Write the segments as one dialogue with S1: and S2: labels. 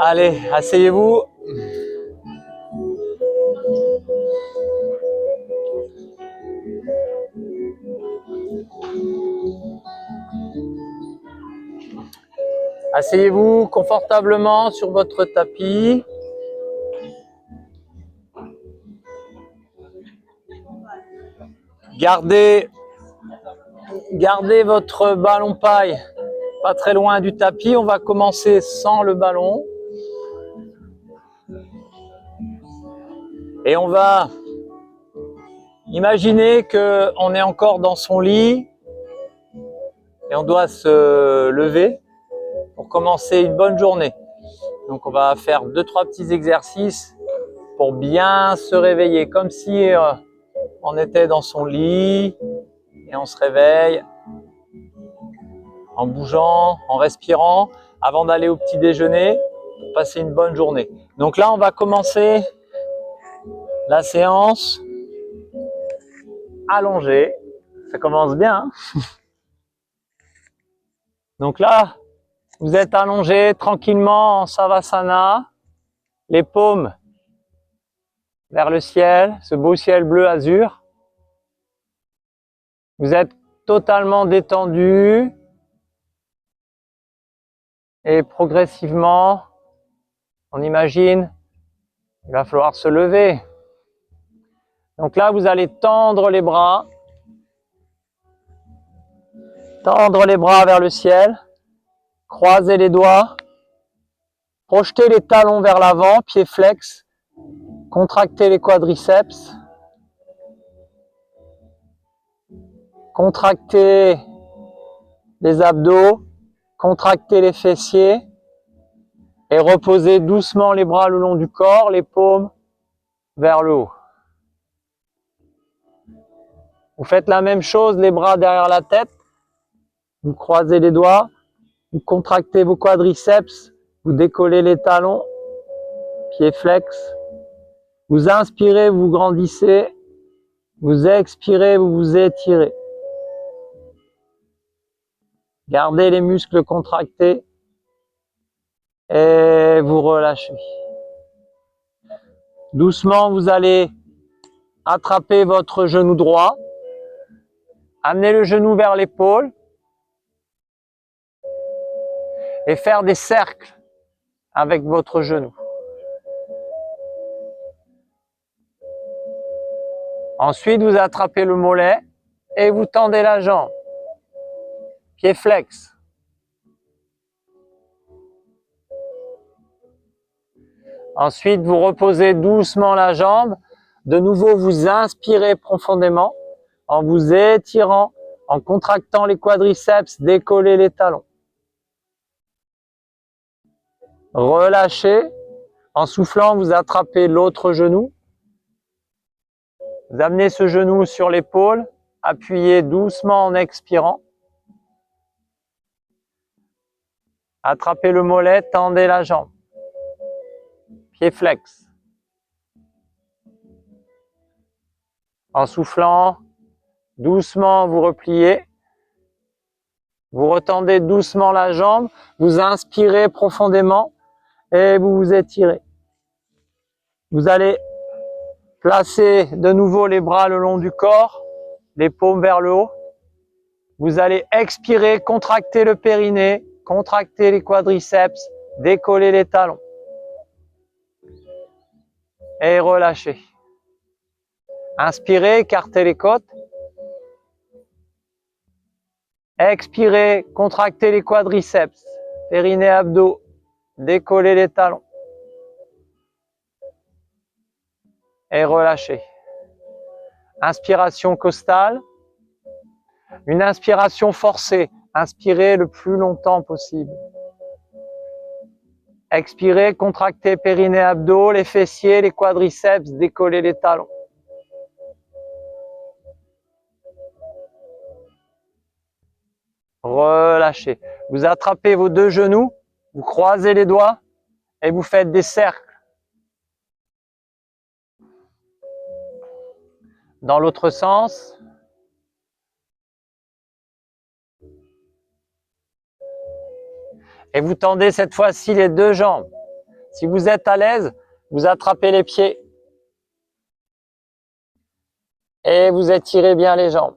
S1: Allez, asseyez-vous. Asseyez-vous confortablement sur votre tapis. Gardez votre ballon paille pas très loin du tapis. On va commencer sans le ballon. Et on va imaginer qu'on est encore dans son lit et on doit se lever pour commencer une bonne journée. Donc on va faire 2-3 petits exercices pour bien se réveiller, comme si on était dans son lit et on se réveille en bougeant, en respirant avant d'aller au petit déjeuner pour passer une bonne journée. Donc là, on va commencer la séance allongée. Ça commence bien, hein? Donc là, vous êtes allongé tranquillement en Savasana, les paumes vers le ciel, ce beau ciel bleu azur. Vous êtes totalement détendu et progressivement, on imagine, il va falloir se lever. Donc là, vous allez tendre les bras vers le ciel, croiser les doigts, projeter les talons vers l'avant, pieds flex, contracter les quadriceps, contracter les abdos, contracter les fessiers et reposer doucement les bras le long du corps, les paumes vers le haut. Vous faites la même chose, les bras derrière la tête, vous croisez les doigts, vous contractez vos quadriceps, vous décollez les talons, pieds flex, vous inspirez, vous grandissez, vous expirez, vous vous étirez. Gardez les muscles contractés et vous relâchez. Doucement, vous allez attraper votre genou droit, amener le genou vers l'épaule et faire des cercles avec votre genou. Ensuite, vous attrapez le mollet et vous tendez la jambe. Pied flex. Ensuite, vous reposez doucement la jambe. De nouveau, vous inspirez profondément en vous étirant, en contractant les quadriceps, décollez les talons. Relâchez. En soufflant, vous attrapez l'autre genou. Vous amenez ce genou sur l'épaule. Appuyez doucement en expirant. Attrapez le mollet, tendez la jambe. Pied flex. En soufflant, doucement vous repliez. Vous retendez doucement la jambe. Vous inspirez profondément et vous vous étirez. Vous allez placer de nouveau les bras le long du corps, les paumes vers le haut. Vous allez expirer, contracter le périnée, contracter les quadriceps, décoller les talons. Et relâchez. Inspirez, écartez les côtes. Expirez, contractez les quadriceps, périnée, abdos, décollez les talons. Et relâchez. Inspiration costale. Une inspiration forcée. Inspirez le plus longtemps possible. Expirez, contractez périnée, abdos, les fessiers, les quadriceps, décollez les talons. Relâchez. Vous attrapez vos deux genoux, vous croisez les doigts et vous faites des cercles. Dans l'autre sens. Et vous tendez cette fois-ci les deux jambes. Si vous êtes à l'aise, vous attrapez les pieds. Et vous étirez bien les jambes.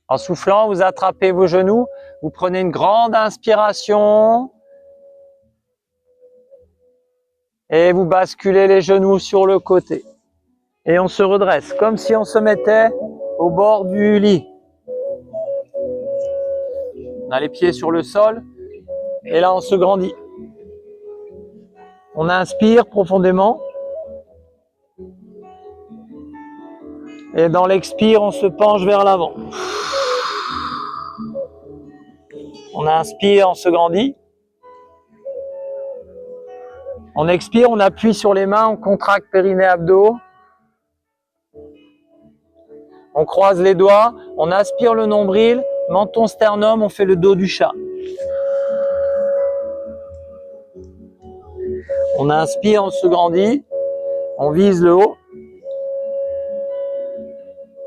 S1: En soufflant, vous attrapez vos genoux. Vous prenez une grande inspiration. Et vous basculez les genoux sur le côté. Et on se redresse, comme si on se mettait au bord du lit. On a les pieds sur le sol. Et là, on se grandit. On inspire profondément. Et dans l'expire, on se penche vers l'avant. On inspire, on se grandit. On expire, on appuie sur les mains, on contracte périnée abdos. On croise les doigts, on aspire le nombril, menton sternum, on fait le dos du chat. On inspire, on se grandit, on vise le haut.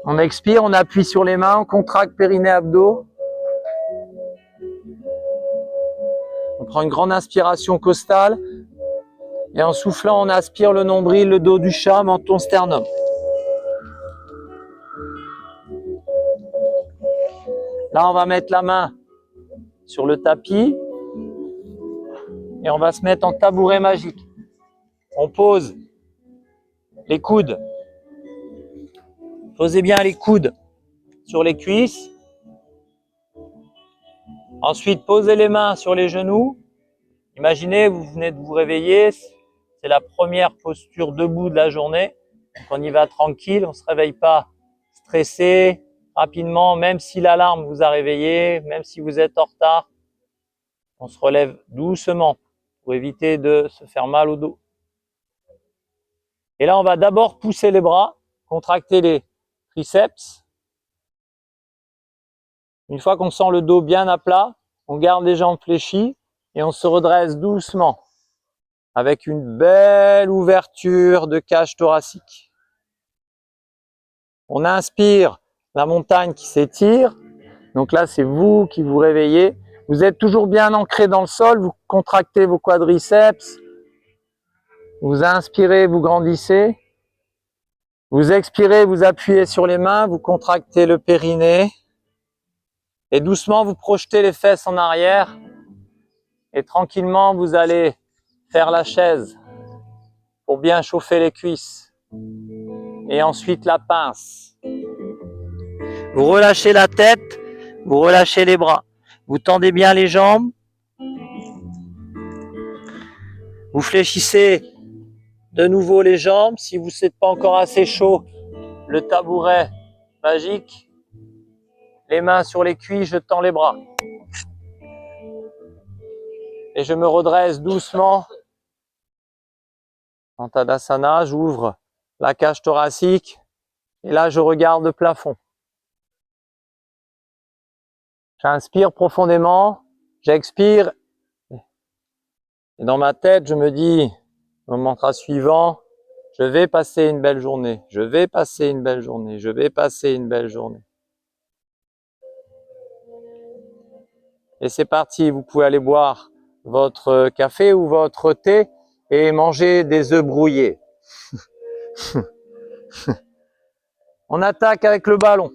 S1: On expire, on appuie sur les mains, on contracte périnée abdos. On prend une grande inspiration costale. Et en soufflant, on aspire le nombril, le dos du chat, menton sternum. Là, on va mettre la main sur le tapis. Et on va se mettre en tabouret magique. On pose les coudes. Posez bien les coudes sur les cuisses. Ensuite, posez les mains sur les genoux. Imaginez, vous venez de vous réveiller. C'est la première posture debout de la journée. Donc on y va tranquille, on ne se réveille pas stressé, rapidement, même si l'alarme vous a réveillé, même si vous êtes en retard. On se relève doucement pour éviter de se faire mal au dos. Et là, on va d'abord pousser les bras, contracter les triceps. Une fois qu'on sent le dos bien à plat, on garde les jambes fléchies et on se redresse doucement avec une belle ouverture de cage thoracique. On inspire la montagne qui s'étire. Donc là, c'est vous qui vous réveillez. Vous êtes toujours bien ancré dans le sol. Vous contractez vos quadriceps. Vous inspirez, vous grandissez. Vous expirez, vous appuyez sur les mains. Vous contractez le périnée. Et doucement, vous projetez les fesses en arrière. Et tranquillement, vous allez faire la chaise pour bien chauffer les cuisses. Et ensuite, la pince. Vous relâchez la tête, vous relâchez les bras. Vous tendez bien les jambes. Vous fléchissez de nouveau les jambes. Si vous n'êtes pas encore assez chaud, le tabouret magique. Les mains sur les cuisses, je tends les bras. Et je me redresse doucement. En Tadasana, j'ouvre la cage thoracique. Et là, je regarde le plafond. J'inspire profondément, j'expire. Et dans ma tête, je me dis, mon mantra suivant, je vais passer une belle journée, je vais passer une belle journée, je vais passer une belle journée. Et c'est parti, vous pouvez aller boire votre café ou votre thé et manger des œufs brouillés. On attaque avec le ballon.